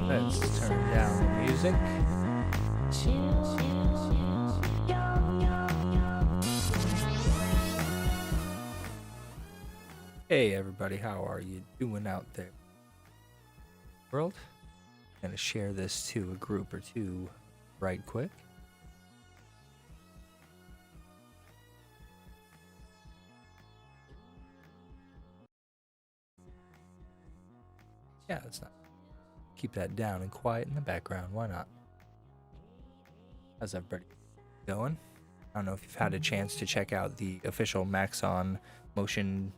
Let's turn down the music. Hey everybody, how are you doing out there? World? I'm gonna share this to a group or two right quick. Yeah, let's not keep that down and quiet in the background. Why not? How's everybody going? I don't know if you've had a chance to check out the official Maxon motion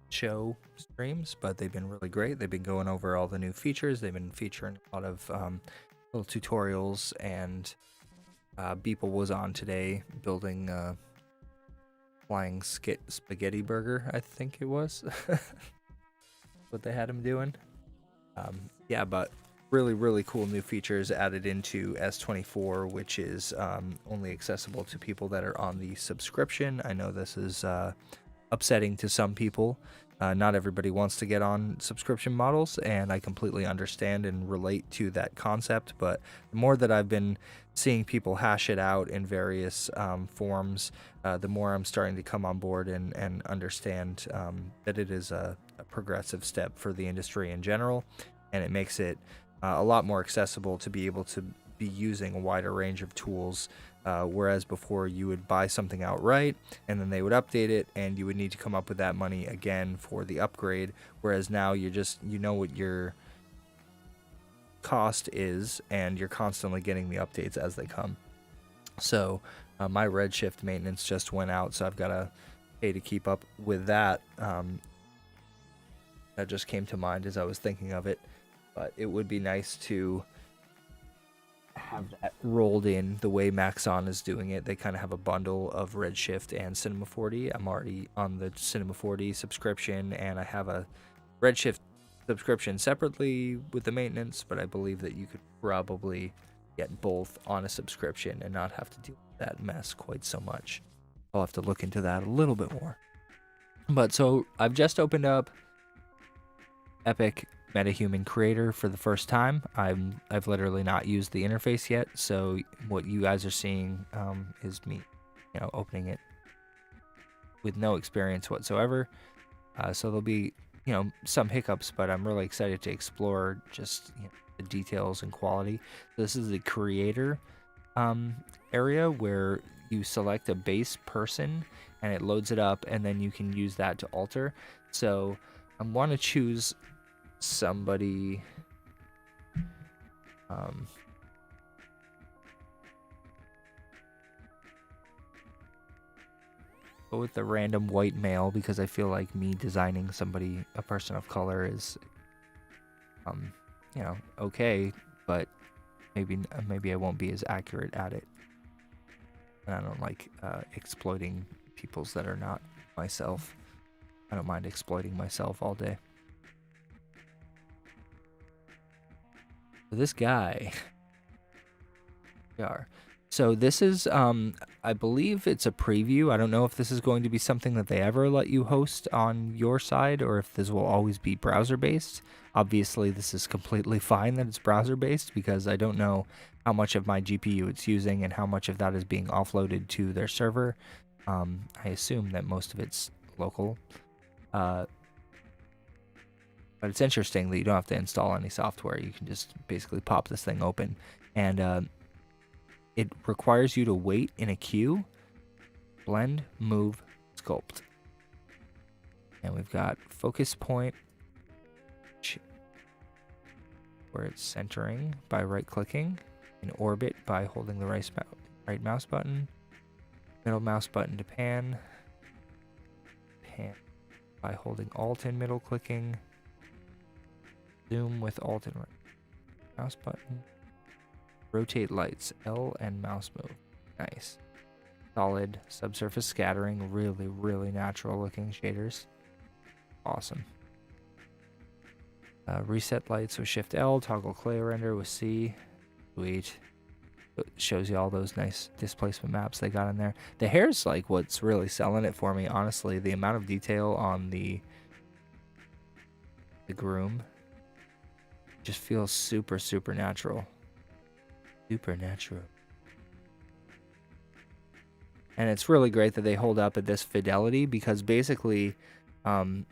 show streams, but they've been really great. They've been going over all the new features. They've been featuring a lot of little tutorials, and Beeple was on today building flying spaghetti burger, I think it was. What they had him doing. Yeah, but really cool new features added into S24, which is only accessible to people that are on the subscription. I know this is upsetting to some people. Not everybody wants to get on subscription models, and I completely understand and relate to that concept, but the more that I've been seeing people hash it out in various forms, the more I'm starting to come on board and understand that it is a progressive step for the industry in general, and it makes it a lot more accessible to be able to be using a wider range of tools, whereas before you would buy something outright and then they would update it and you would need to come up with that money again for the upgrade, whereas now you know what your cost is and you're constantly getting the updates as they come. So my Redshift maintenance just went out, so I've got to pay to keep up with that. That just came to mind as I was thinking of it, but it would be nice to have that rolled in the way Maxon is doing it. They kind of have a bundle of Redshift and Cinema4D. I'm already on the Cinema4D subscription, and I have a Redshift subscription separately with the maintenance, but I believe that you could probably get both on a subscription and not have to deal with that mess quite so much. I'll have to look into that a little bit more. But so I've just opened up Epic MetaHuman Creator for the first time. I've literally not used the interface yet, so what you guys are seeing is me, opening it with no experience whatsoever. So there'll be, some hiccups, but I'm really excited to explore just the details and quality. This is the creator area where you select a base person and it loads it up, and then you can use that to alter. So I want to choose somebody go with the random white male, because I feel like me designing somebody, a person of color, is okay, but maybe I won't be as accurate at it, and I don't like exploiting peoples that are not myself. I don't mind exploiting myself all day. This guy, so this is, I believe it's a preview. I don't know if this is going to be something that they ever let you host on your side, or if this will always be browser-based. Obviously, this is completely fine that it's browser-based, because I don't know how much of my GPU it's using and how much of that is being offloaded to their server. I assume that most of it's local. But it's interesting that you don't have to install any software. You can just basically pop this thing open, and it requires you to wait in a queue, blend, move, sculpt. And we've got focus point, where it's centering by right-clicking, in orbit by holding the right mouse button, middle mouse button to pan by holding Alt and middle clicking, zoom with Alt and right mouse button, rotate lights, L and mouse move. Nice. Solid subsurface scattering, really, really natural looking shaders. Awesome. Reset lights with Shift L, toggle clay render with C. Sweet. It shows you all those nice displacement maps they got in there. The hair's like what's really selling it for me, honestly. The amount of detail on the groom just feels super, super natural. Super natural. And it's really great that they hold up at this fidelity because basically, you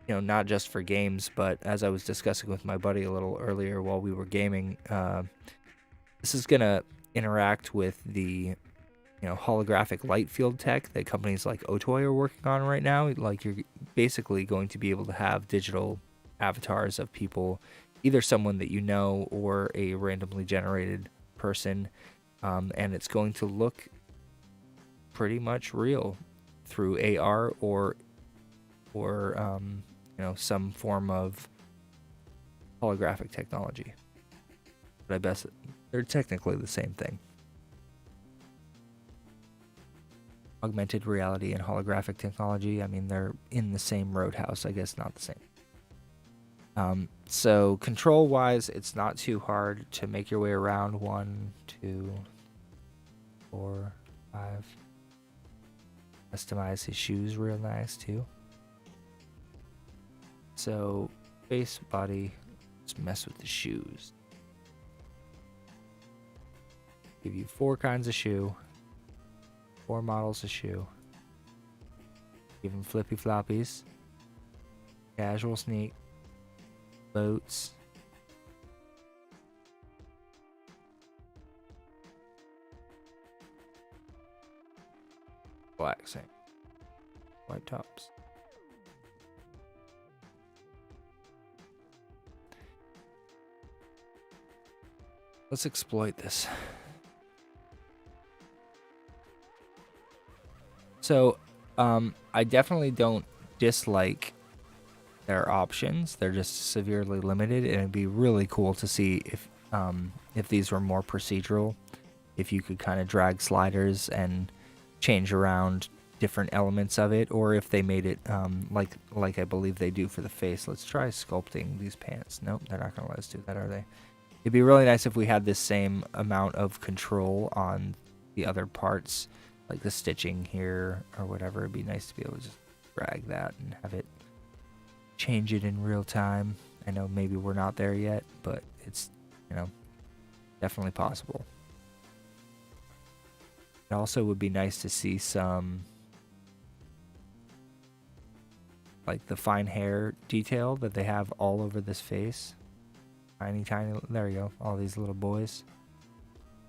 know, not just for games, but as I was discussing with my buddy a little earlier while we were gaming, this is going to interact with the, you know, holographic light field tech that companies like Otoy are working on right now. Like, you're basically going to be able to have digital avatars of people, either someone that you know or a randomly generated person, and it's going to look pretty much real through AR or you know, some form of holographic technology. But I guess they're technically the same thing. Augmented reality and holographic technology, I mean, they're in the same roadhouse, I guess not the same. So control-wise, it's not too hard to make your way around. 1, 2, 4, 5. Customize his shoes real nice too. So face, body, let's mess with the shoes. Give you 4 kinds of shoe, 4 models of shoe. Give him flippy floppies, casual sneak, boats, black same, white tops. Let's exploit this. So, I definitely don't dislike their options. They're just severely limited, and it'd be really cool to see if these were more procedural, if you could kind of drag sliders and change around different elements of it, or if they made it like I believe they do for the face. Let's try sculpting these pants. Nope, they're not gonna let us do that, are they? It'd be really nice if we had this same amount of control on the other parts, like the stitching here or whatever. It'd be nice to be able to just drag that and have it change it in real time. I know maybe we're not there yet, but it's, you know, definitely possible. It also would be nice to see some, like, the fine hair detail that they have all over this face. Tiny, there you go. All these little boys.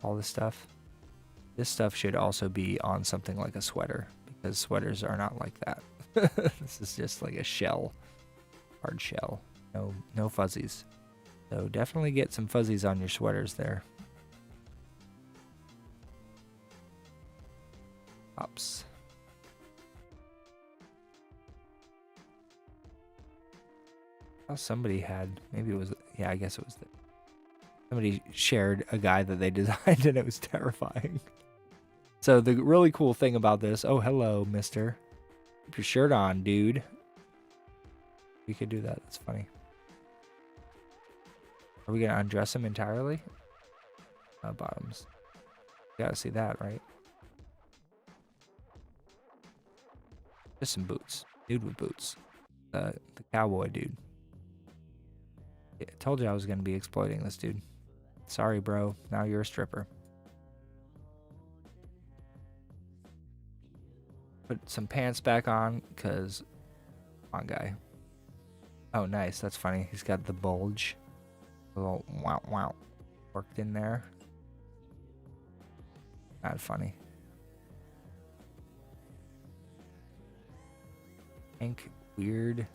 All this stuff. This stuff should also be on something like a sweater, because sweaters are not like that. This is just like a shell. Hard shell. No fuzzies. So definitely get some fuzzies on your sweaters there. Ops. Somebody had, maybe it was, yeah, I guess it was somebody shared a guy that they designed, and it was terrifying. So the really cool thing about this, oh, hello, mister. Keep your shirt on, dude. We could do that. That's funny. Are we going to undress him entirely? Bottoms. You gotta see that, right? Just some boots. Dude with boots. The cowboy dude. Yeah, I told you I was going to be exploiting this dude. Sorry, bro. Now you're a stripper. Put some pants back on, because... Come on, guy. Oh, nice. That's funny. He's got the bulge. A little wow worked in there. Not funny. Pink, weird,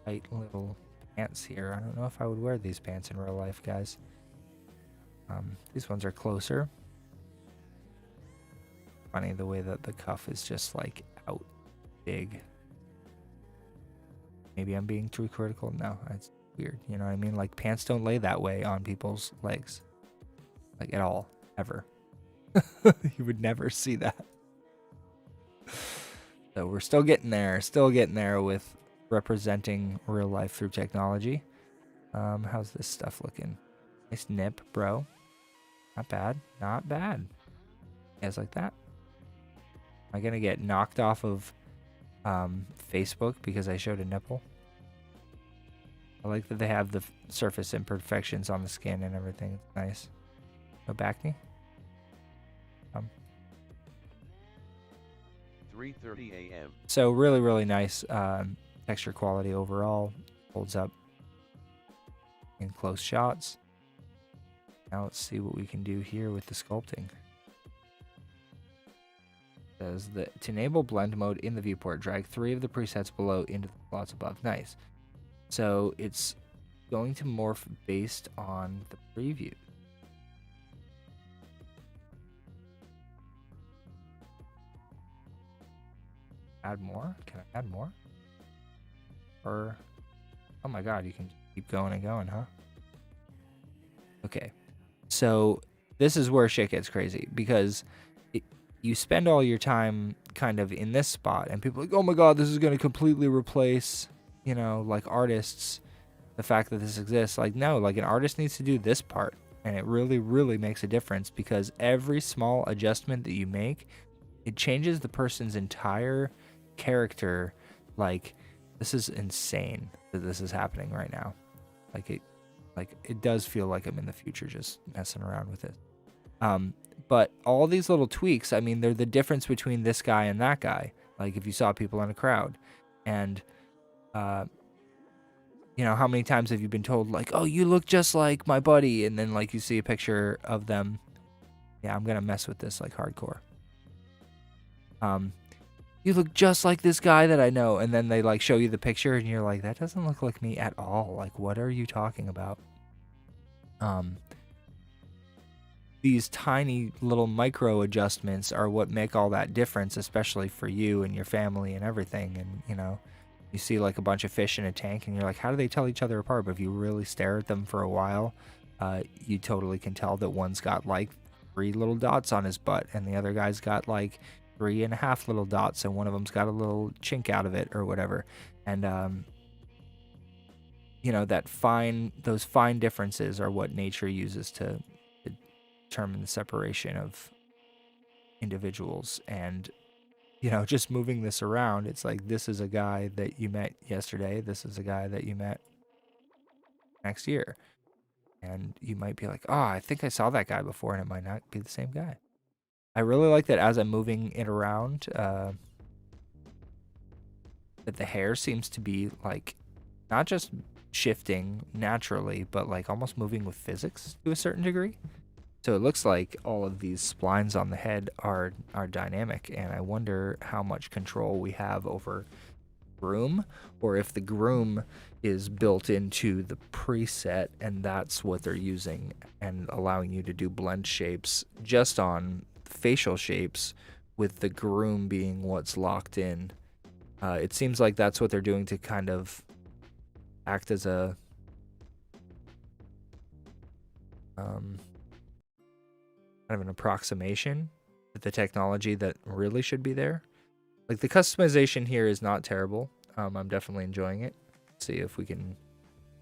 tight little pants here. I don't know if I would wear these pants in real life, guys. These ones are closer. Funny the way that the cuff is just like out big. Maybe I'm being too critical. No, it's weird. You know what I mean? Like pants don't lay that way on people's legs. Like at all. Ever. You would never see that. So we're still getting there. Still getting there with representing real life through technology. How's this stuff looking? Nice nip, bro. Not bad. Not bad. You guys like that? Am I gonna get knocked off of Facebook because I showed a nipple? I like that they have the surface imperfections on the skin and everything. It's nice. No back knee? 3:30 a.m. So really, really nice texture quality overall. Holds up in close shots. Now let's see what we can do here with the sculpting. It says that to enable blend mode in the viewport, drag 3 of the presets below into the slots above. Nice. So it's going to morph based on the preview. Add more? Can I add more? Or, oh my god, you can keep going and going, huh? Okay, so this is where shit gets crazy, because you spend all your time kind of in this spot, and people are like, oh my god, this is going to completely replace, you know, like artists, the fact that this exists. Like, no, like an artist needs to do this part, and it really, really makes a difference, because every small adjustment that you make, it changes the person's entire character. Like, this is insane that this is happening right now. Like it does feel like I'm in the future just messing around with it. But all these little tweaks, I mean, they're the difference between this guy and that guy. Like if you saw people in a crowd, and you know, how many times have you been told like, oh, you look just like my buddy, and then like you see a picture of them. Yeah, I'm gonna mess with this like hardcore. You look just like this guy that I know, and then they like show you the picture and you're like, that doesn't look like me at all. Like, what are you talking about? These tiny little micro adjustments are what make all that difference, especially for you and your family and everything. And you know, you see like a bunch of fish in a tank and you're like, how do they tell each other apart? But if you really stare at them for a while, you totally can tell that one's got like 3 little dots on his butt and the other guy's got like 3.5 little dots, and one of them's got a little chink out of it or whatever. And you know, those fine differences are what nature uses to determine the separation of individuals. And you know, just moving this around, it's like, this is a guy that you met yesterday, this is a guy that you met next year, and you might be like, oh, I think I saw that guy before, and it might not be the same guy. I really like that as I'm moving it around, that the hair seems to be like not just shifting naturally, but like almost moving with physics to a certain degree. So it looks like all of these splines on the head are dynamic, and I wonder how much control we have over groom, or if the groom is built into the preset and that's what they're using and allowing you to do blend shapes just on facial shapes, with the groom being what's locked in. It seems like that's what they're doing to kind of act as a kind of an approximation to the technology that really should be there. Like the customization here is not terrible. I'm definitely enjoying it. Let's see if we can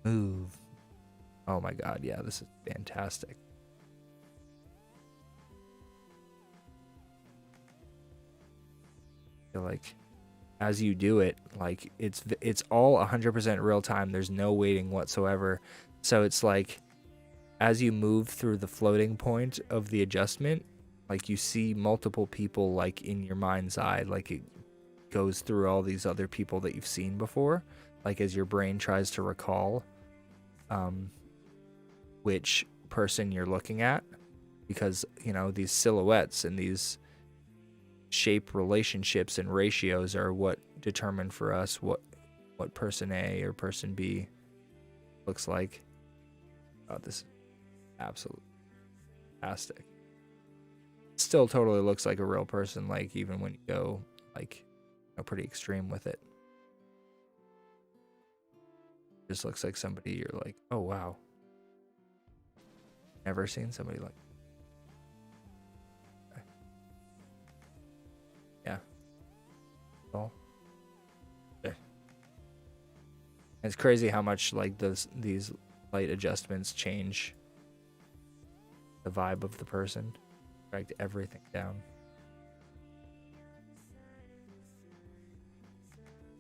move. Oh my god, yeah, this is fantastic. Like as you do it, like it's all 100% real time. There's no waiting whatsoever. So it's like as you move through the floating point of the adjustment, like you see multiple people like in your mind's eye, like it goes through all these other people that you've seen before, like as your brain tries to recall which person you're looking at, because you know these silhouettes and these shape relationships and ratios are what determine for us what person A or person B looks like. Oh, this is absolutely fantastic. Still totally looks like a real person, like even when you go like pretty extreme with it. Just looks like somebody you're like, oh wow. Never seen somebody like. Okay. Yeah. Well. Okay. It's crazy how much like these light adjustments change the vibe of the person. Drag everything down.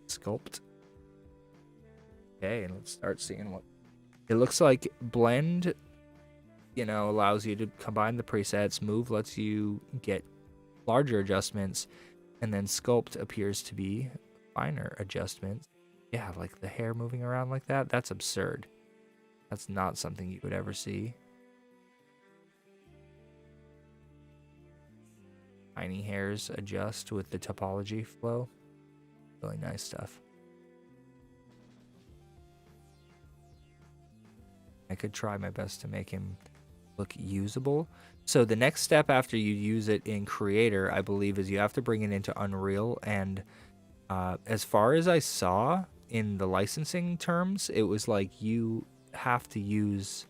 Sculpt. Okay, and let's start seeing what it looks like. Blend, allows you to combine the presets. Move lets you get larger adjustments, and then sculpt appears to be finer adjustments. Yeah, like the hair moving around like that. That's absurd. That's not something you would ever see. Tiny hairs adjust with the topology flow. Really nice stuff. I could try my best to make him look usable. So the next step after you use it in Creator, I believe, is you have to bring it into Unreal. And as far as I saw in the licensing terms, it was like you have to use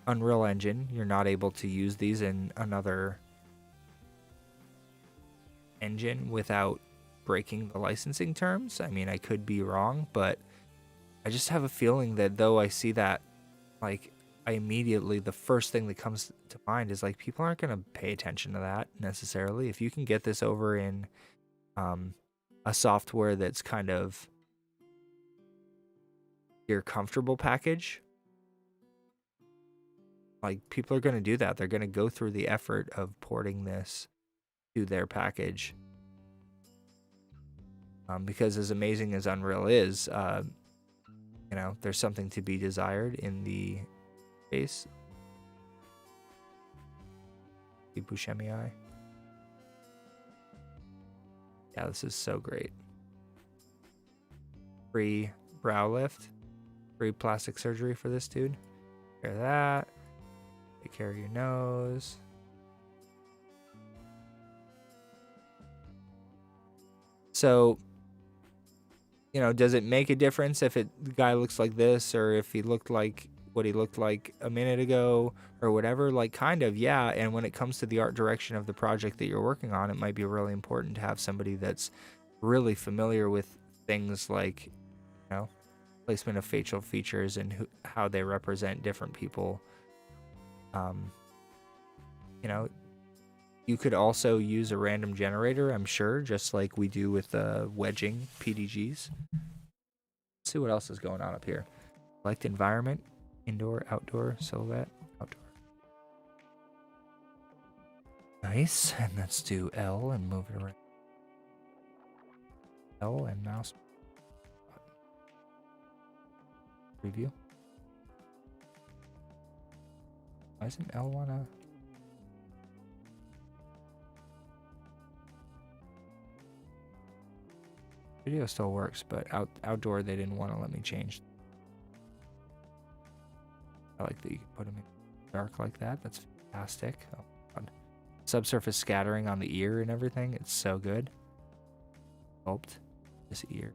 Unreal Engine. You're not able to use these in another engine without breaking the licensing terms. I mean, I could be wrong, but I just have a feeling that though I see that, like, I immediately, the first thing that comes to mind is like people aren't going to pay attention to that necessarily. If you can get this over in a software that's kind of your comfortable package, like people are going to do that. They're going to go through the effort of porting this to their package. Because as amazing as Unreal is, there's something to be desired in the space. Buscemi. Yeah, this is so great. Free brow lift, free plastic surgery for this dude. Take care of that. Take care of your nose. So, does it make a difference if the guy looks like this or if he looked like what he looked like a minute ago or whatever? Like, kind of, yeah. And when it comes to the art direction of the project that you're working on, it might be really important to have somebody that's really familiar with things like, placement of facial features and how they represent different people. You could also use a random generator, I'm sure, just like we do with wedging PDGs. Let's see what else is going on up here. Select environment, indoor, outdoor, silhouette, outdoor. Nice, and let's do L and move it around. L and mouse. Preview. Why isn't L wanna? Video still works, but outdoor they didn't want to let me change. I like that you can put them in dark like that. That's fantastic. Oh God. Subsurface scattering on the ear and everything. It's so good. Sculpt this ear.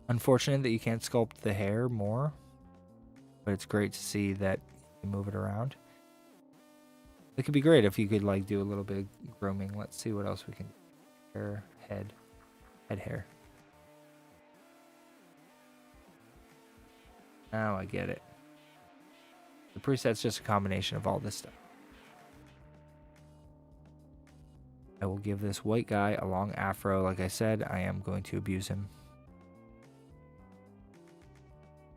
Unfortunate that you can't sculpt the hair more, but it's great to see that you can move it around. It could be great if you could like do a little bit of grooming. Let's see what else we can do. Hair, head hair. Now I get it. The preset's just a combination of all this stuff. I will give this white guy a long afro. Like I said, I am going to abuse him.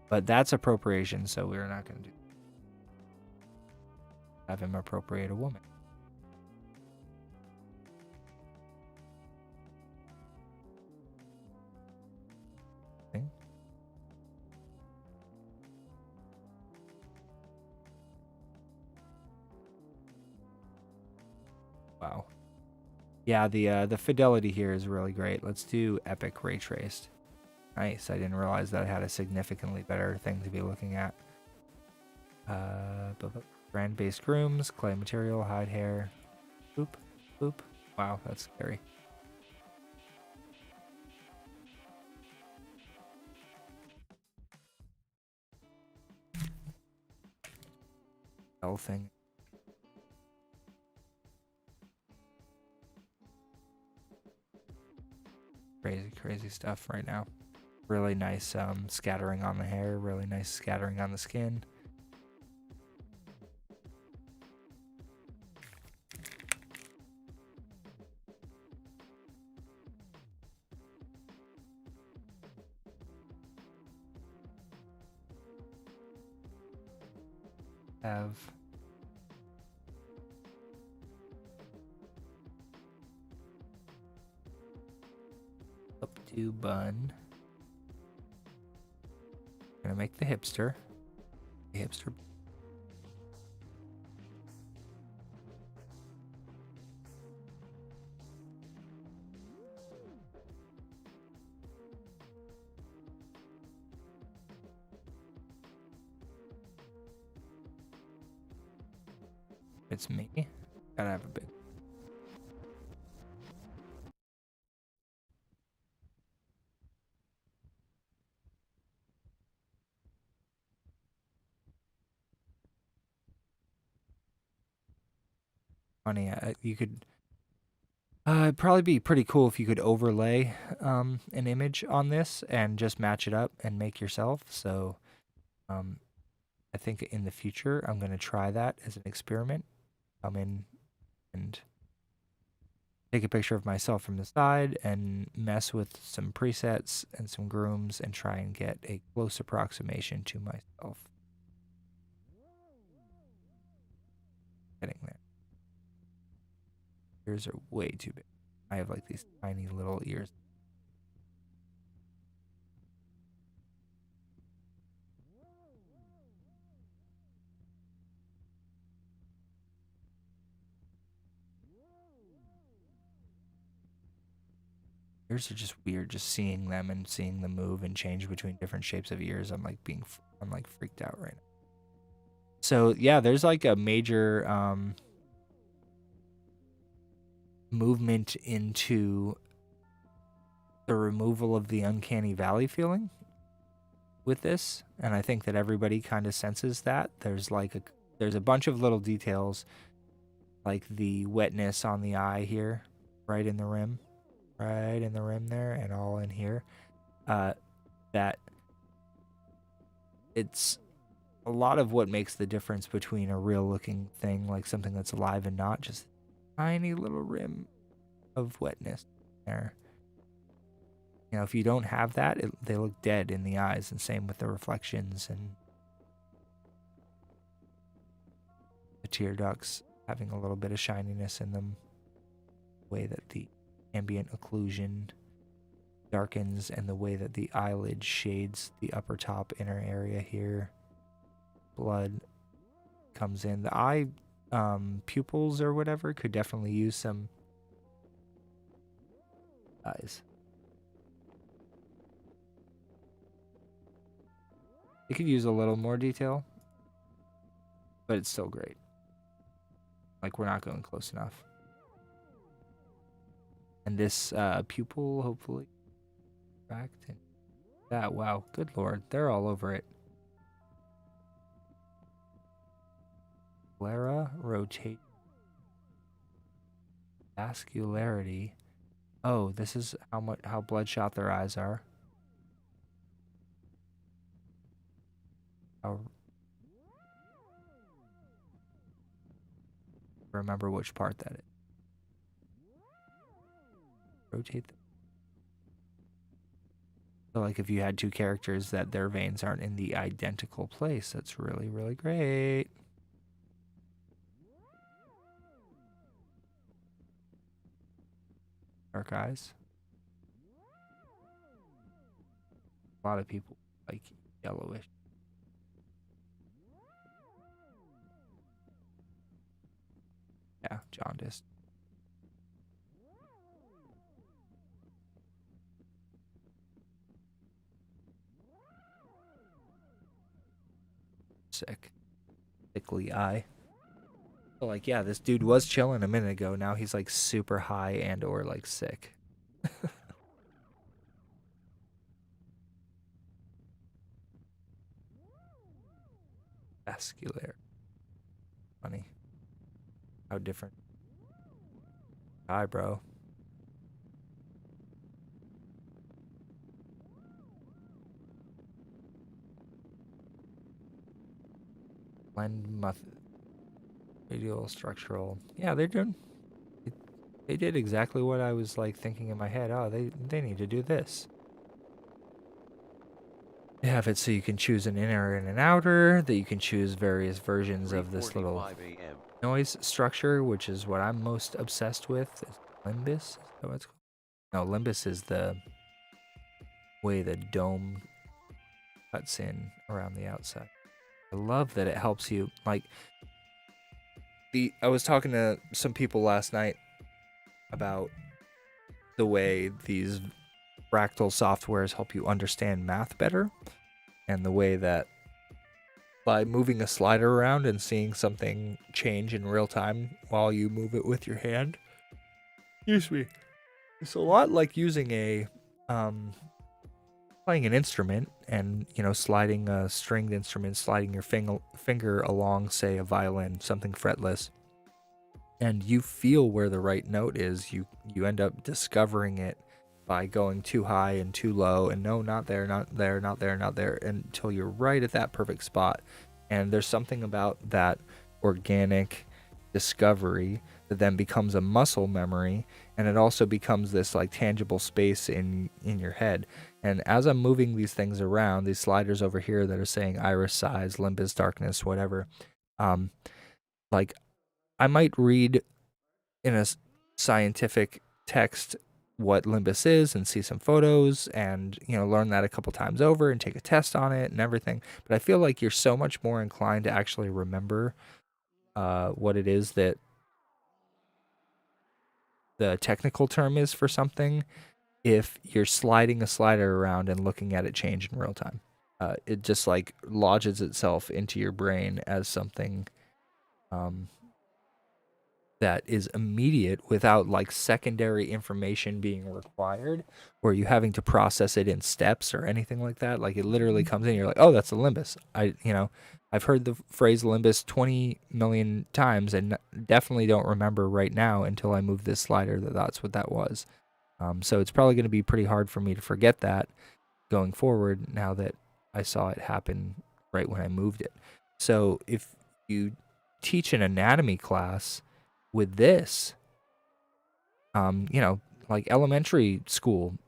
But that's appropriation, so we're not going to do that. Have him appropriate a woman. Thing. Wow. Yeah, the fidelity here is really great. Let's do epic ray traced. Nice. I didn't realize that I had a significantly better thing to be looking at. Brand based grooms, clay material, hide hair. Boop, boop. Wow, that's scary. Thing. Crazy stuff right now. Really nice scattering on the hair, really nice scattering on the skin. Have up to bun. Gonna make the hipster. The hipster. It's me. Gotta have a big. Funny, you could. It'd probably be pretty cool if you could overlay an image on this and just match it up and make yourself. So, I think in the future I'm gonna try that as an experiment. Come in and take a picture of myself from the side and mess with some presets and some grooms and try and get a close approximation to myself. Getting there. Ears are way too big. I have like these tiny little ears. Ears are just weird, just seeing them and seeing them move and change between different shapes of ears. I'm like freaked out right now. So yeah, there's like a major movement into the removal of the uncanny valley feeling with this, and I think that everybody kind of senses that. There's a bunch of little details, like the wetness on the eye here, right in the rim there, and all in here. That it's a lot of what makes the difference between a real looking thing, like something that's alive and not, just a tiny little rim of wetness there. You know, if you don't have that, they look dead in the eyes, and same with the reflections and the tear ducts having a little bit of shininess in them. The way that the ambient occlusion darkens and the way that the eyelid shades the upper top inner area here. Blood comes in. The eye pupils or whatever could definitely use some eyes. It could use a little more detail, but it's still great. Like, we're not going close enough. And this pupil, hopefully, cracked. That, wow, good lord, they're all over it. Sclera, rotate, vascularity. Oh, this is how bloodshot their eyes are. I'll remember which part that is. Rotate them. So like if you had two characters that their veins aren't in the identical place, that's really, really great. Dark eyes. A lot of people like yellowish. Yeah, jaundiced. sick. Sickly eye. So like, yeah, this dude was chilling a minute ago. Now he's like super high and or like sick. Vascular. Funny. How different. Hi, bro. Blend radial structural. Yeah, they're doing. They did exactly what I was like thinking in my head. Oh, they need to do this. They have it so you can choose an inner and an outer. That you can choose various versions of this little noise structure, which is what I'm most obsessed with. Is Limbus? Is that what it's called? No, Limbus is the way the dome cuts in around the outside. I love that it helps you. Like, I was talking to some people last night about the way these fractal softwares help you understand math better, and the way that by moving a slider around and seeing something change in real time while you move it with your hand. Excuse me. It's a lot like using playing an instrument and, sliding a stringed instrument, sliding your finger along, say, a violin, something fretless, and you feel where the right note is. You end up discovering it by going too high and too low, and no, not there, not there, not there, not there, until you're right at that perfect spot. And there's something about that organic discovery that then becomes a muscle memory, and it also becomes this like tangible space in your head. And as I'm moving these things around, these sliders over here that are saying iris size, limbus darkness, whatever, like I might read in a scientific text what limbus is and see some photos and learn that a couple times over and take a test on it and everything, but I feel like you're so much more inclined to actually remember what it is that the technical term is for something if you're sliding a slider around and looking at it change in real time. It just like lodges itself into your brain as something that is immediate without like secondary information being required or you having to process it in steps or anything like that. Like it literally comes in, you're like, oh, that's a limbus. I've heard the phrase limbus 20 million times and definitely don't remember right now until I move this slider that that's what that was. So it's probably going to be pretty hard for me to forget that going forward now that I saw it happen right when I moved it. So if you teach an anatomy class with this, like elementary school,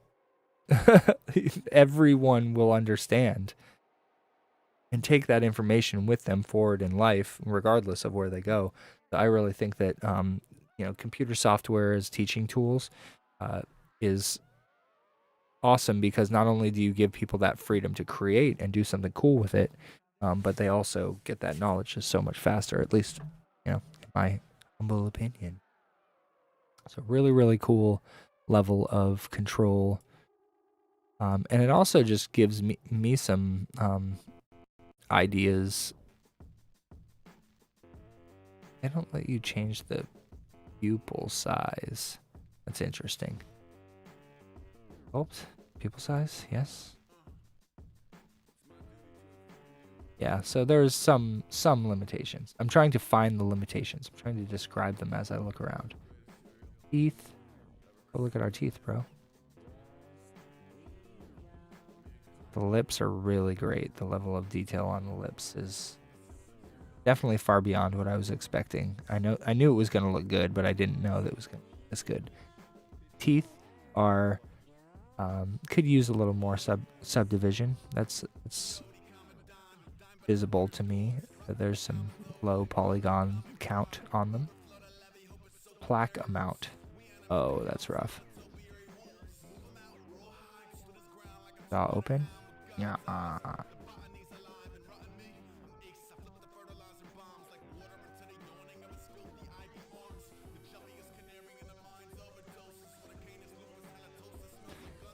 everyone will understand and take that information with them forward in life, regardless of where they go. So I really think that, computer software as teaching tools is awesome because not only do you give people that freedom to create and do something cool with it, but they also get that knowledge just so much faster, at least, in my humble opinion. So really, really cool level of control. And it also just gives me some ideas. They don't let you change the pupil size. That's interesting. Oops. Pupil size, yes. Yeah, so there's some limitations. I'm trying to find the limitations. I'm trying to describe them as I look around. Teeth. Go look at our teeth, bro. The lips are really great. The level of detail on the lips is definitely far beyond what I was expecting. I knew it was going to look good, but I didn't know that it was going to be this good. Teeth are could use a little more subdivision. It's visible to me that there's some low polygon count on them. Plaque amount. Oh, that's rough. Jaw open. Yeah.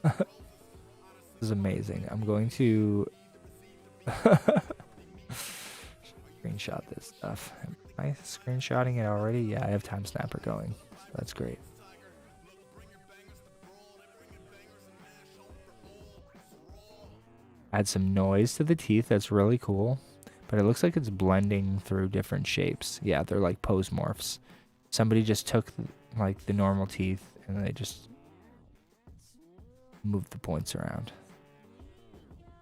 This is amazing. I'm going to stuff. Am I screenshotting it already? Yeah, I have Time Snapper going. So that's great. Add some noise to the teeth. That's really cool. But it looks like it's blending through different shapes. Yeah, they're like pose morphs. Somebody just took like the normal teeth and they just moved the points around.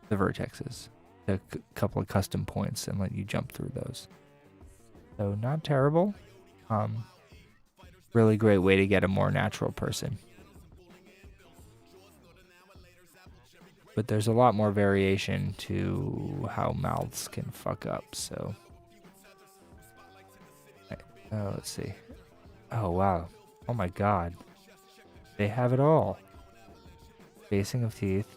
The vertexes. Took a couple of custom points and let you jump through those. So not terrible. Really great way to get a more natural person. But there's a lot more variation to how mouths can fuck up, so. Oh, let's see. Oh, wow. Oh my god. They have it all. Spacing of teeth.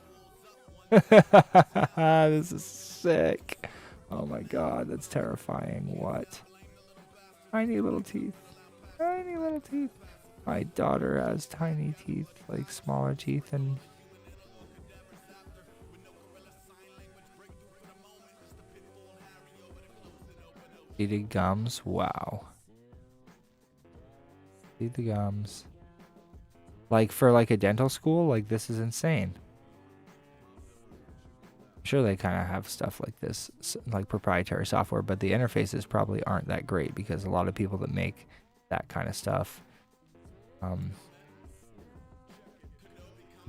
This is sick. Oh my god, that's terrifying. What? Tiny little teeth. Tiny little teeth. My daughter has tiny teeth, like smaller teeth and... Seated gums. Wow. See the gums. Like for like a dental school, like this is insane. I'm sure they kind of have stuff like this, like proprietary software, but the interfaces probably aren't that great because a lot of people that make that kind of stuff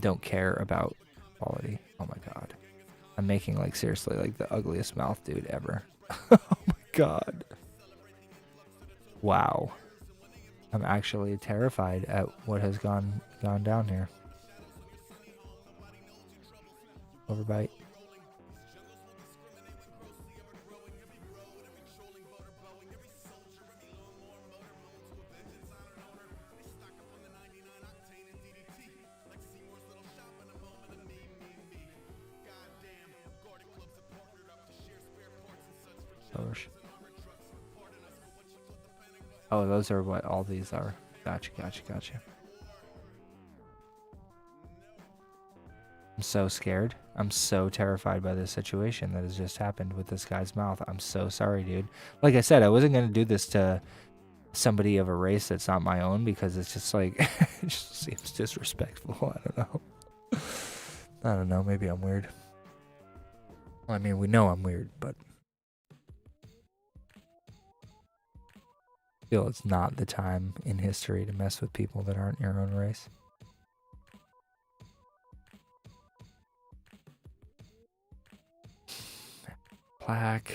don't care about quality. Oh my god. I'm making like seriously like the ugliest mouth dude ever. Oh my god. Wow. I'm actually terrified at what has gone down here. Overbite. Oh, those are what all these are. Gotcha. I'm so scared. I'm so terrified by this situation that has just happened with this guy's mouth. I'm so sorry, dude. Like I said, I wasn't going to do this to somebody of a race that's not my own because it's just like, it just seems disrespectful. I don't know. I don't know. Maybe I'm weird. Well, I mean, we know I'm weird, but still, it's not the time in history to mess with people that aren't your own race. Plaque.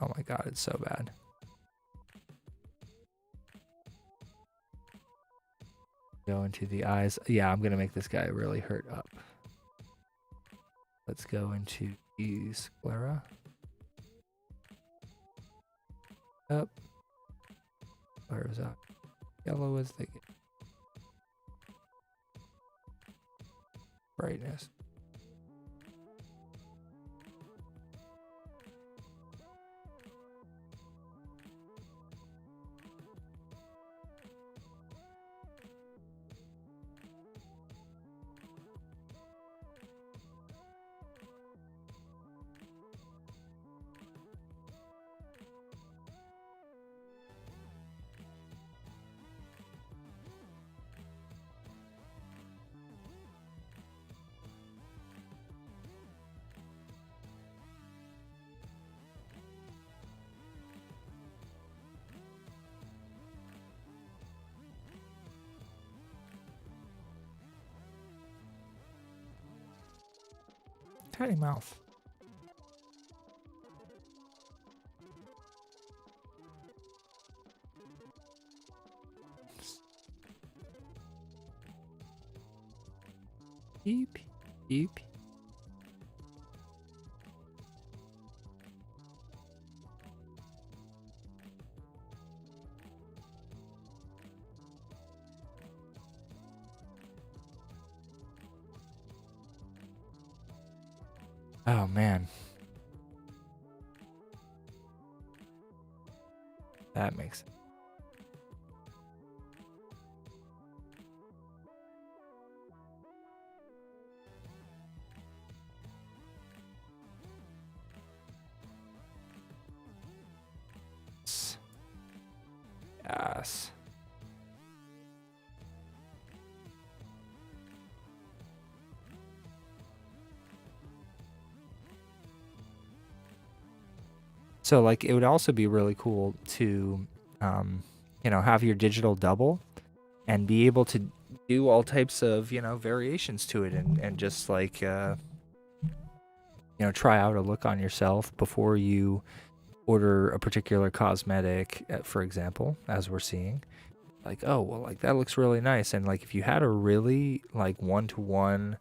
Oh my god, it's so bad. Go into the eyes. Yeah, I'm gonna make this guy really hurt up. Let's go into the sclera. Up. Where was that? Yellow is the brightness. Tiny mouth. Beep, beep. Oh man. That makes sense. Yes. So like it would also be really cool to, have your digital double and be able to do all types of, variations to it and just like, try out a look on yourself before you order a particular cosmetic, for example, as we're seeing. Like, oh, well, like that looks really nice. And like if you had a really like one-to-one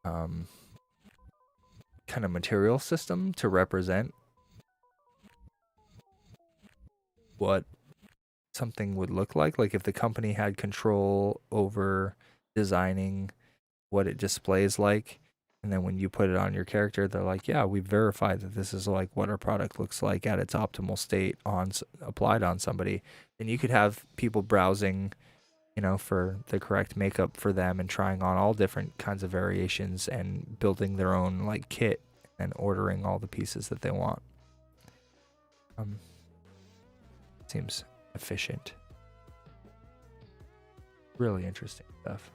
kind of material system to represent what something would look like if the company had control over designing what it displays like, and then when you put it on your character, they're like, yeah, we verified that this is like what our product looks like at its optimal state applied on somebody, then you could have people browsing, for the correct makeup for them and trying on all different kinds of variations and building their own like kit and ordering all the pieces that they want. Seems efficient. Really interesting stuff.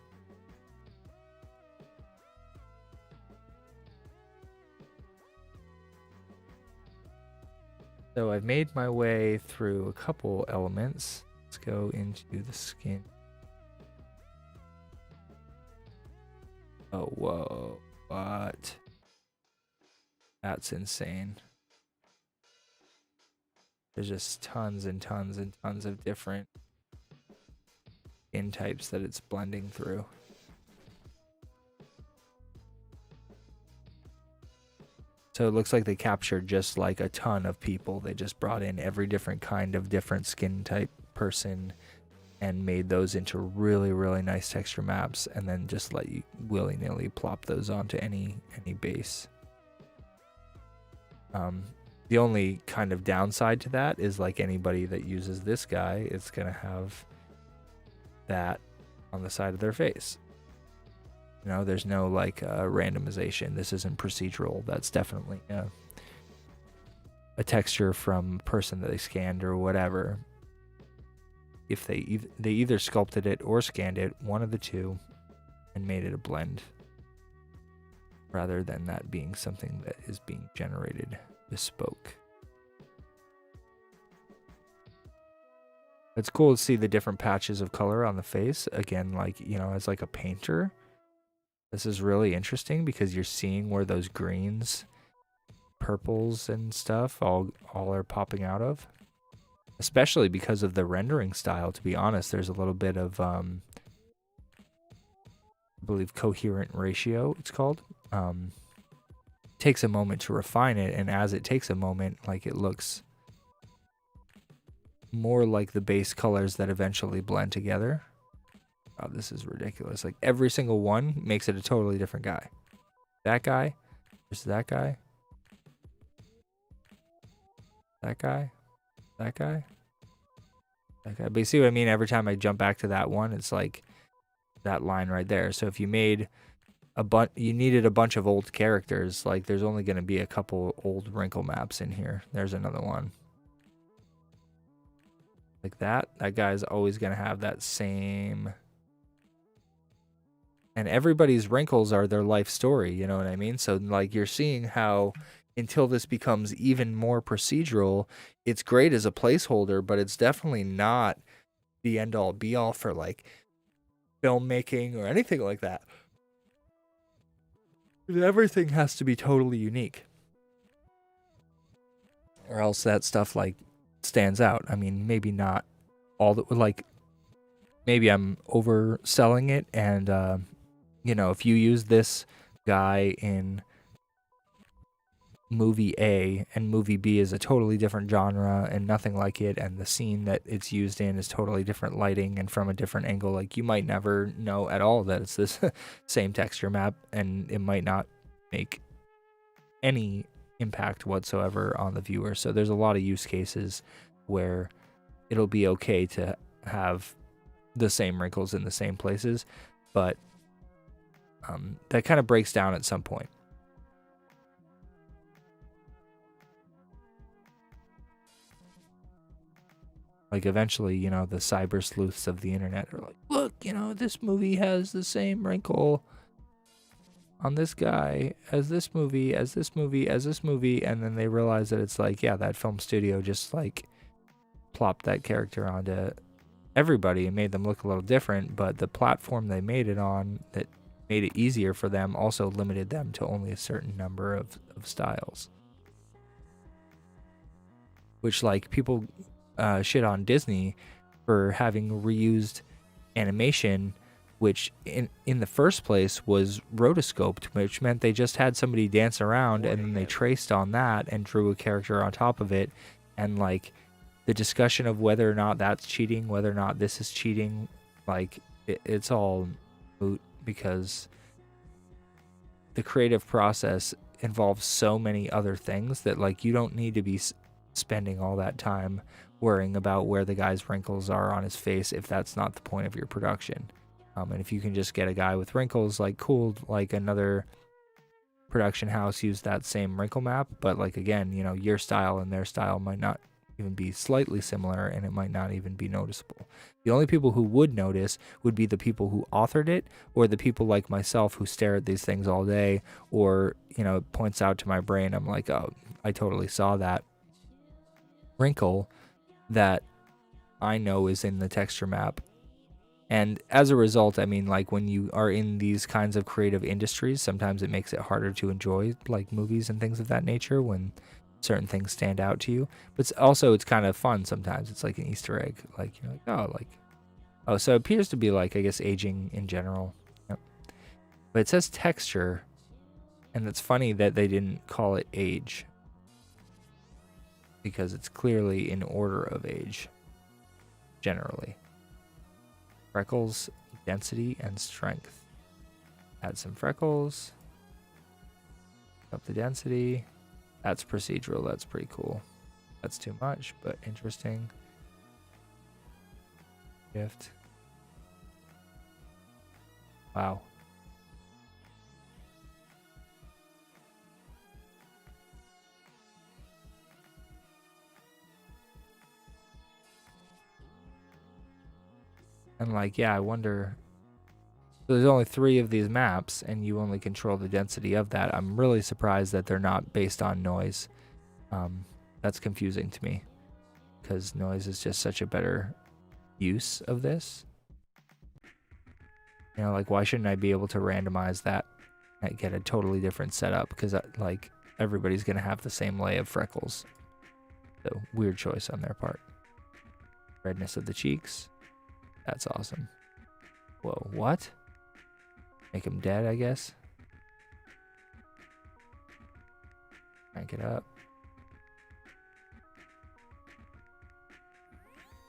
So I've made my way through a couple elements. Let's go into the skin. Oh, whoa. What? That's insane. There's just tons and tons and tons of different skin types that it's blending through. So it looks like they captured just like a ton of people. They just brought in every different kind of different skin type person and made those into really, really nice texture maps, and then just let you willy-nilly plop those onto any base. The only kind of downside to that is like anybody that uses this guy, it's going to have that on the side of their face. There's no like randomization. This isn't procedural. That's definitely a texture from a person that they scanned or whatever. If they either sculpted it or scanned it, one of the two, and made it a blend, rather than that being something that is being generated bespoke. It's cool to see the different patches of color on the face. Again, like, as like a painter, this is really interesting because you're seeing where those greens, purples and stuff all are popping out of. Especially because of the rendering style, to be honest. There's a little bit of, I believe, coherent ratio, it's called. Takes a moment to refine it, and as it takes a moment, like, it looks more like the base colors that eventually blend together. Oh, this is ridiculous. Like, every single one makes it a totally different guy. That guy, there's that guy, that guy, that guy, that guy. But you see what I mean? Every time I jump back to that one, it's like that line right there. So if you made you needed a bunch of old characters, like there's only going to be a couple old wrinkle maps in here. There's another one. Like that guy's always going to have that same, and everybody's wrinkles are their life story, you know what I mean? So like you're seeing how until this becomes even more procedural, it's great as a placeholder, but it's definitely not the end all be all for like filmmaking or anything like that. Everything has to be totally unique, or else that stuff like stands out. I mean, maybe not all that, like maybe I'm overselling it, and if you use this guy in movie A and movie B is a totally different genre and nothing like it, and the scene that it's used in is totally different lighting and from a different angle, like you might never know at all that it's this same texture map, and it might not make any impact whatsoever on the viewer. So there's a lot of use cases where it'll be okay to have the same wrinkles in the same places, but that kind of breaks down at some point. Like eventually, you know, the cyber sleuths of the internet are like, look, you know, this movie has the same wrinkle on this guy as this movie, as this movie, as this movie, and then they realize that it's like, yeah, that film studio just like plopped that character onto everybody and made them look a little different, but the platform they made it on that made it easier for them also limited them to only a certain number of styles. Which, like, people shit on Disney for having reused animation, which in the first place was rotoscoped, which meant they just had somebody dance around and then they traced on that and drew a character on top of it. And like the discussion of whether or not that's cheating, whether or not this is cheating, like it's all moot, because the creative process involves so many other things that like you don't need to be spending all that time worrying about where the guy's wrinkles are on his face if that's not the point of your production. And if you can just get a guy with wrinkles, like cool, like another production house used that same wrinkle map, but like again, you know, your style and their style might not even be slightly similar, and it might not even be noticeable. The only people who would notice would be the people who authored it, or the people like myself who stare at these things all day, or, you know, it points out to my brain, I'm like, oh, I totally saw that wrinkle that I know is in the texture map. And as a result, I mean, like when you are in these kinds of creative industries, sometimes it makes it harder to enjoy like movies and things of that nature when certain things stand out to you. But it's kind of fun sometimes. It's like an Easter egg. Like, you're like, oh, so it appears to be like, I guess, aging in general. Yep. But it says texture, and it's funny that they didn't call it age, because it's clearly in order of age, generally. Freckles, density, and strength. Add some freckles. Up the density. That's procedural. That's pretty cool. That's too much, but interesting. Shift. Wow. And like, yeah, I wonder. So there's only 3 of these maps, and you only control the density of that. I'm really surprised that they're not based on noise. That's confusing to me, because noise is just such a better use of this. You know, like, why shouldn't I be able to randomize that and get a totally different setup? Because like everybody's gonna have the same lay of freckles. So weird choice on their part. Redness of the cheeks. That's awesome. Whoa, what? Make him dead, I guess. Crank it up.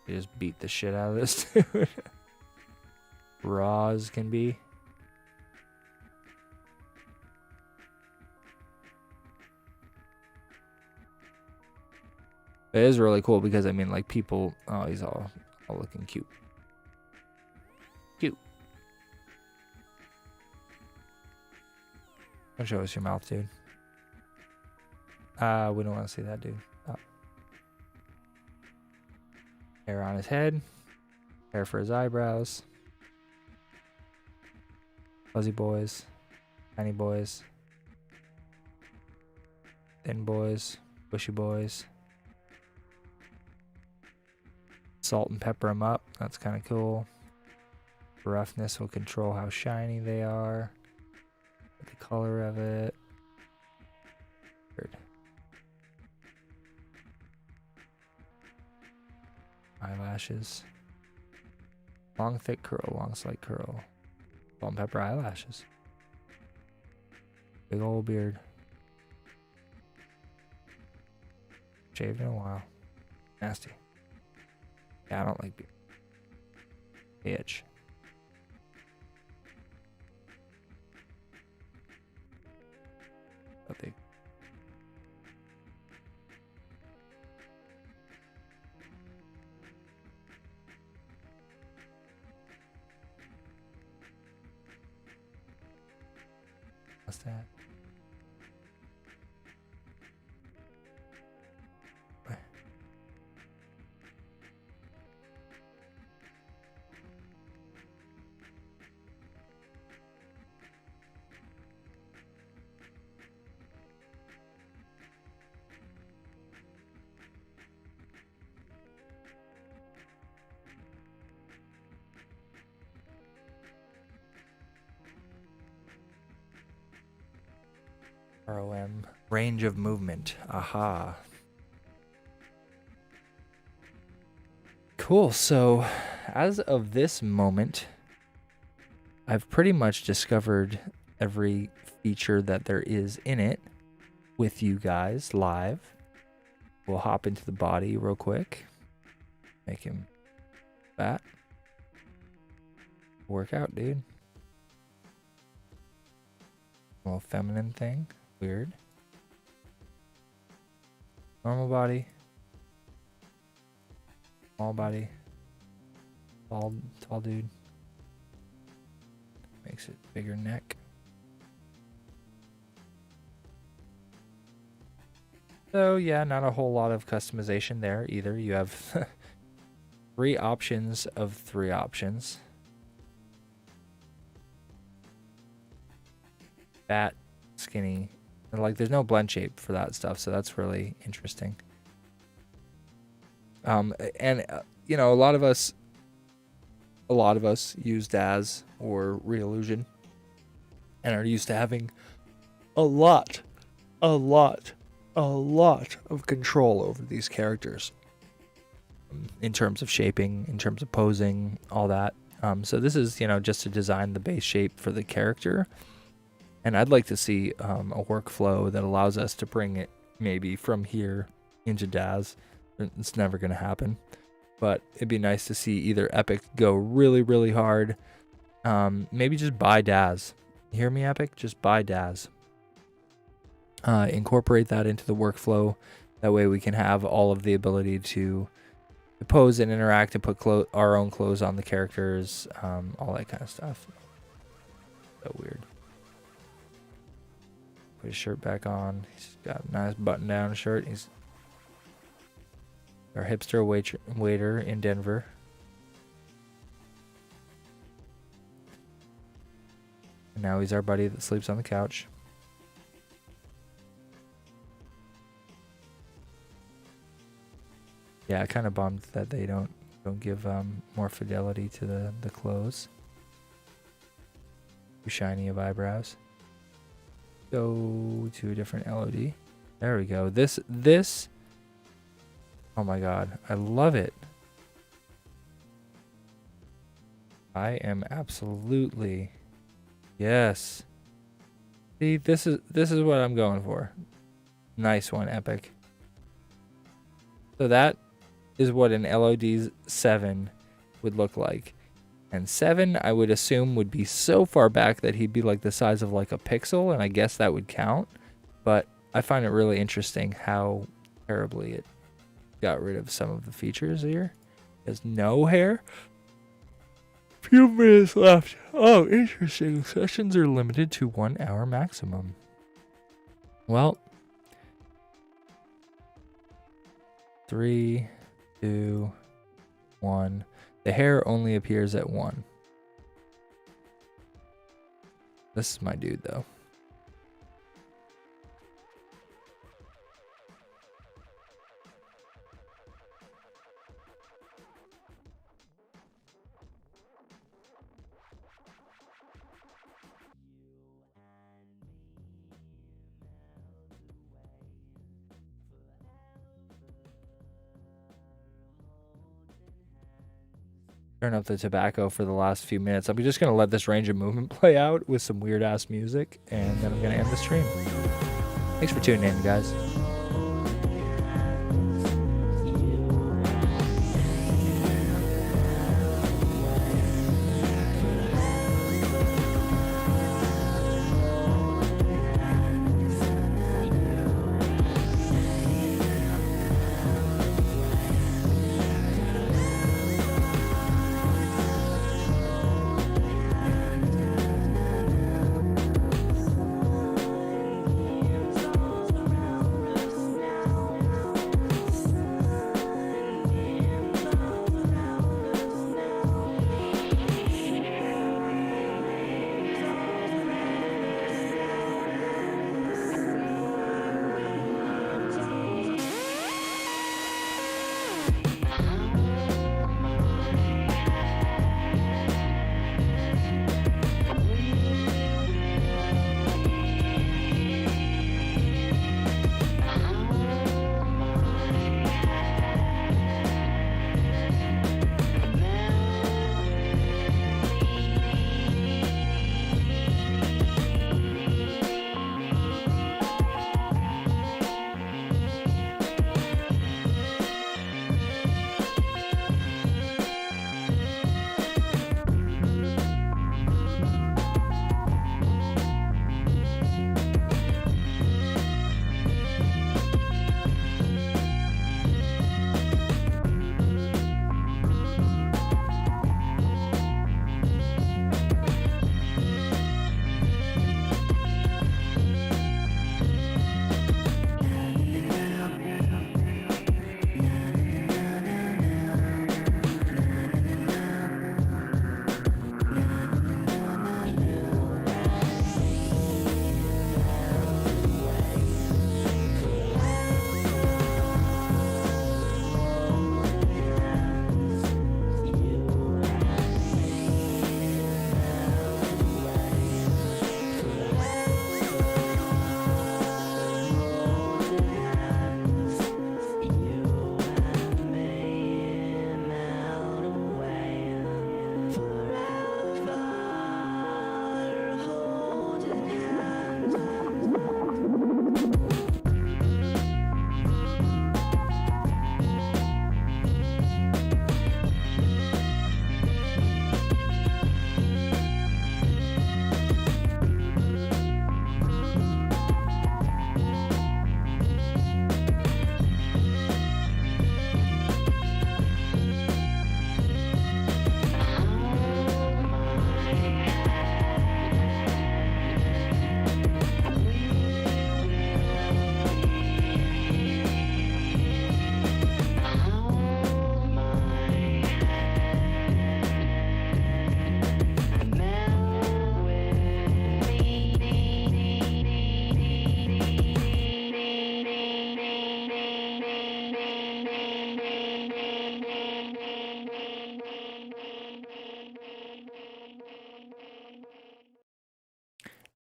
You just beat the shit out of this dude. Raw as can be. It is really cool because, I mean, like, people... Oh, he's all looking cute. Cute. Don't show us your mouth, dude. We don't want to see that, dude. Oh. Hair on his head. Hair for his eyebrows. Fuzzy boys. Tiny boys. Thin boys. Bushy boys. Salt and pepper them up. That's kind of cool. Roughness will control how shiny they are. The color of it. Weird. Eyelashes. Long thick curl, long slight curl. Salt and pepper eyelashes. Big old beard. Shaved in a while. Nasty. Yeah, I don't like beard. Itch. But they... What's that? ROM. Range of movement. Aha. Cool. So, as of this moment, I've pretty much discovered every feature that there is in it with you guys live. We'll hop into the body real quick. Make him fat. Work out, dude. Little feminine thing. Weird. Normal body. Small body. Tall dude. Makes it bigger neck. So yeah, not a whole lot of customization there either. You have 3 options of 3 options. Fat, skinny, and like there's no blend shape for that stuff, so that's really interesting. You know, a lot of us use DAZ or Reallusion and are used to having a lot of control over these characters in terms of shaping, in terms of posing, all that. So this is, you know, just to design the base shape for the character. And I'd like to see a workflow that allows us to bring it maybe from here into DAZ. It's never going to happen. But it'd be nice to see either Epic go really, really hard. Maybe just buy DAZ. You hear me, Epic? Just buy DAZ. Incorporate that into the workflow. That way we can have all of the ability to pose and interact and put our own clothes on the characters. All that kind of stuff. So weird. Put his shirt back on. He's got a nice button-down shirt. He's our hipster waiter in Denver. And now he's our buddy that sleeps on the couch. Yeah, kind of bummed that they don't give more fidelity to the clothes. Too shiny of eyebrows. Go to a different LOD. There we go. This. Oh my god, I love it. I am absolutely, yes. See, this is what I'm going for. Nice one, Epic. So that is what an LOD 7 would look like. And 7, I would assume, would be so far back that he'd be like the size of like a pixel, and I guess that would count. But I find it really interesting how terribly it got rid of some of the features here. There's no hair. Few minutes left. Oh, interesting. Sessions are limited to 1 hour maximum. Well, 3, 2, 1. The hair only appears at 1. This is my dude, though. Turn up the tobacco for the last few minutes. I'm just going to let this range of movement play out with some weird ass music, and then I'm going to end the stream. Thanks for tuning in, guys.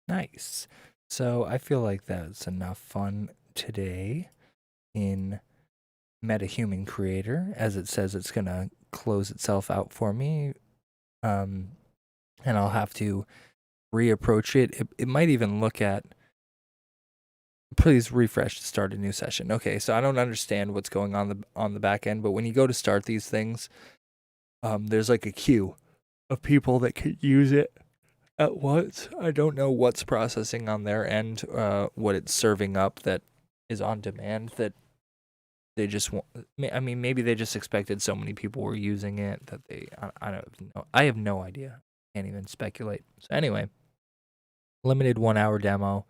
Nice. So I feel like that's enough fun today in MetaHuman Creator, as it says it's going to close itself out for me. And I'll have to reapproach it. It might even look at, please refresh to start a new session. Okay, so I don't understand what's going on the back end, but when you go to start these things, there's like a queue of people that could use it at once. I don't know what's processing on their end, what it's serving up that is on demand that they just want. I mean, maybe they just expected so many people were using it that I don't know. I have no idea. Can't even speculate. So anyway, limited 1 hour demo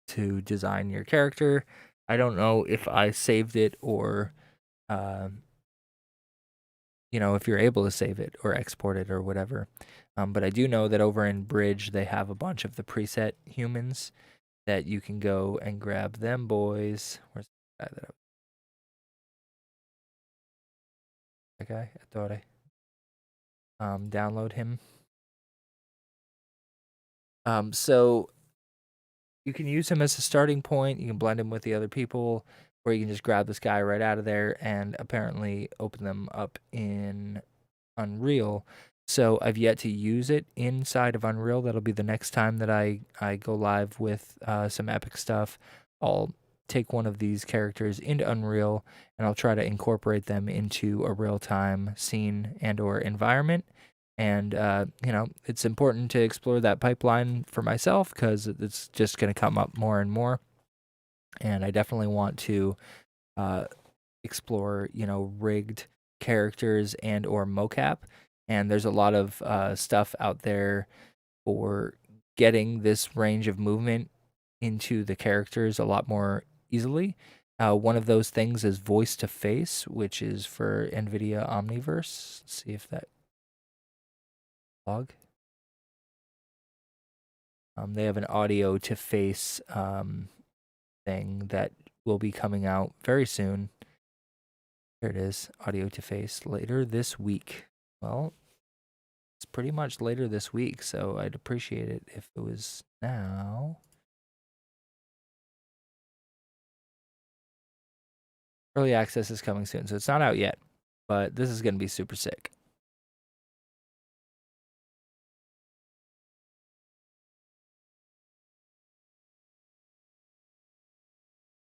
to design your character. I don't know if I saved it or, if you're able to save it or export it or whatever. But I do know that over in Bridge, they have a bunch of the preset humans that you can go and grab them boys. Where's the guy that guy? I thought I download him. So you can use him as a starting point. You can blend him with the other people, or you can just grab this guy right out of there and apparently open them up in Unreal. So I've yet to use it inside of Unreal. That'll be the next time that I go live with some epic stuff. I'll take one of these characters into Unreal and I'll try to incorporate them into a real-time scene and or environment. And it's important to explore that pipeline for myself because it's just going to come up more and more. And I definitely want to explore rigged characters and or mocap, and there's a lot of stuff out there for getting this range of movement into the characters a lot more easily. One of those things is voice to face, which is for NVIDIA Omniverse. Let's see if that log. They have an audio to face thing that will be coming out very soon. Here it is, audio to face, later this week. Well, it's pretty much later this week, so I'd appreciate it if it was now. Early access is coming soon, so it's not out yet, but this is going to be super sick.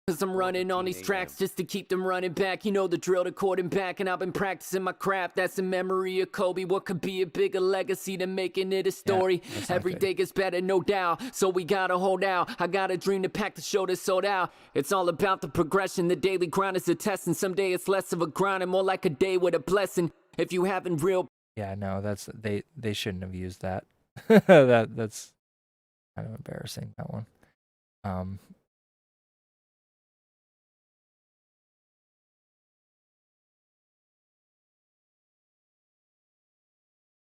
Cause I'm running on these tracks just to keep them running back. You know the drill to quarterback, and I've been practicing my craft. That's in memory of Kobe. What could be a bigger legacy than making it a story? Every day gets better, no doubt. So we gotta hold out. I got a dream to pack the show that's sold out. It's all about the progression. The daily grind is a test, and someday it's less of a grind and more like a day with a blessing. If you haven't real. Yeah, no, that's they shouldn't have used that. That's kind of embarrassing, that one.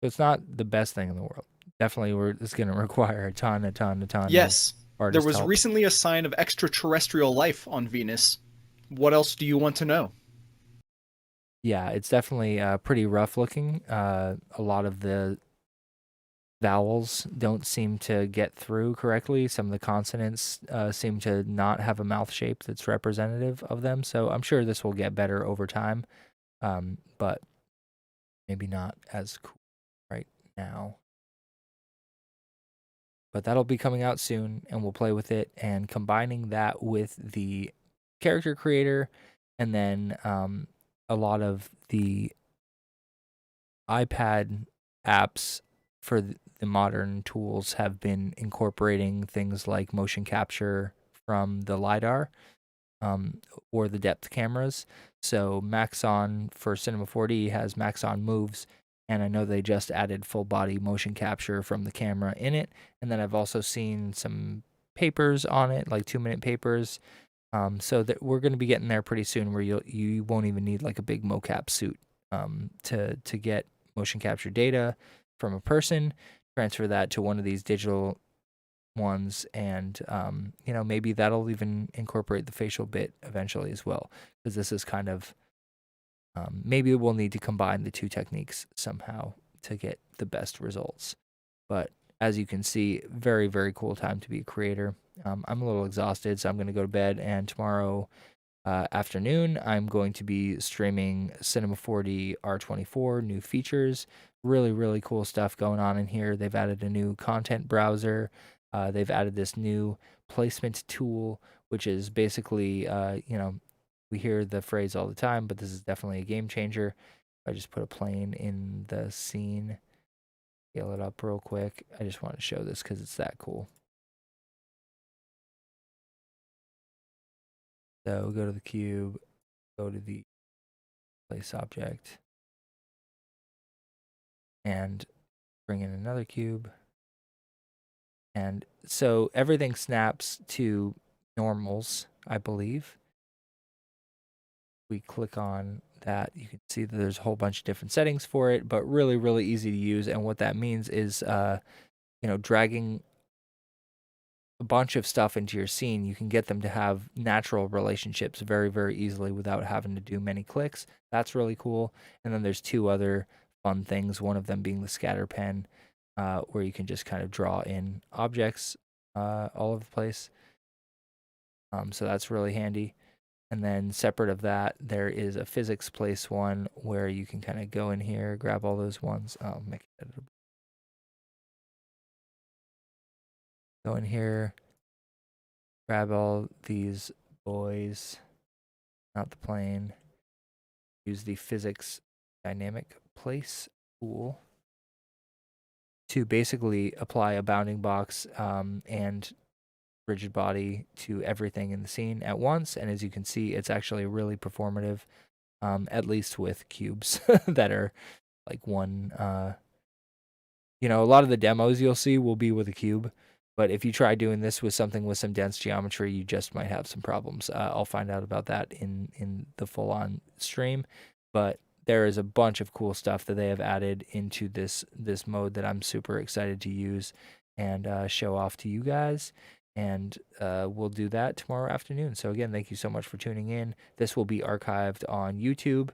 So it's not the best thing in the world. Definitely, it's going to require a ton. Yes, there was help. Recently a sign of extraterrestrial life on Venus. What else do you want to know? Yeah, it's definitely pretty rough looking. A lot of the vowels don't seem to get through correctly. Some of the consonants seem to not have a mouth shape that's representative of them. So I'm sure this will get better over time, but maybe not as cool right now. But that'll be coming out soon, and we'll play with it. And combining that with the character creator, and then a lot of the iPad apps for the modern tools have been incorporating things like motion capture from the LiDAR or the depth cameras. So Maxon for Cinema4D has Maxon Moves, and I know they just added full body motion capture from the camera in it. And then I've also seen some papers on it, like 2-minute papers. So that we're going to be getting there pretty soon, where you won't even need like a big mocap suit to get motion capture data from a person, transfer that to one of these digital ones, and maybe that'll even incorporate the facial bit eventually as well, because this is kind of maybe we'll need to combine the two techniques somehow to get the best results. But as you can see, very, very cool time to be a creator. I'm a little exhausted, so I'm going to go to bed, and tomorrow afternoon, I'm going to be streaming Cinema4D R24, new features, really, really cool stuff going on in here. They've added a new content browser. They've added this new placement tool, which is basically, we hear the phrase all the time, but this is definitely a game changer. I just put a plane in the scene, scale it up real quick. I just want to show this because it's that cool. So go to the cube, go to the place object, and bring in another cube. And so everything snaps to normals, I believe. We click on that, you can see that there's a whole bunch of different settings for it, but really, really easy to use. And what that means is, dragging a bunch of stuff into your scene, you can get them to have natural relationships very, very easily without having to do many clicks. That's really cool. And then there's two other fun things, one of them being the scatter pen, where you can just kind of draw in objects all over the place. So that's really handy. And then separate of that, there is a physics place one where you can kind of go in here, grab all those ones. Make it editable. Go in here, grab all these boys, not the plane. Use the physics dynamic place tool to basically apply a bounding box and rigid body to everything in the scene at once. And as you can see, it's actually really performative, at least with cubes that are like one. A lot of the demos you'll see will be with a cube. But if you try doing this with something with some dense geometry, you just might have some problems. I'll find out about that in the full-on stream. But there is a bunch of cool stuff that they have added into this mode that I'm super excited to use and show off to you guys. And we'll do that tomorrow afternoon. So again, thank you so much for tuning in. This will be archived on YouTube,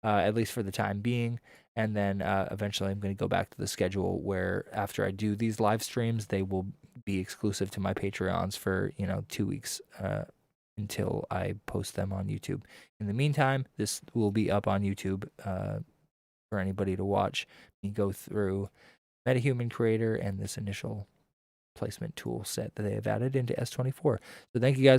at least for the time being. And then eventually I'm going to go back to the schedule where after I do these live streams, they will be exclusive to my Patreons for, 2 weeks until I post them on YouTube. In the meantime, this will be up on YouTube for anybody to watch me go through MetaHuman Creator and this initial placement tool set that they have added into S24. So thank you guys